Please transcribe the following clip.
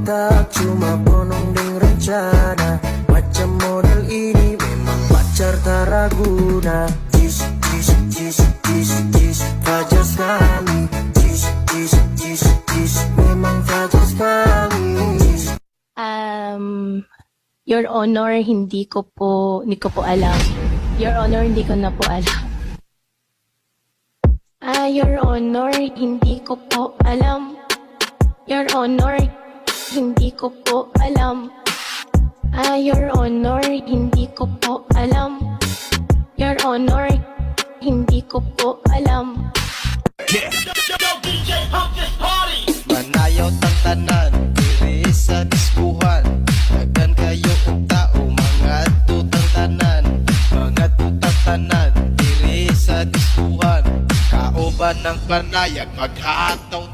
tak cuma bonong ding rencana. Macam model ini memang pacar tak raguna. Jis, jis, jis, jis, jis, fajar sekali. Jis, jis, jis, jis, memang fajar sekali. Your Honor, hindi ko po alam. Your Honor, hindi ko na po alam. Your Honor, hindi ko po alam. Your Honor, hindi ko po alam. Your Honor, hindi ko po alam. Your Honor, hindi ko po alam. Manayaw tang tanan, diri sa diskuhan. Dagan kayo og tao, mga tutang tanan. Mga tutang tanan, diri sa diskuhan. Kauban ng panayag, maghataw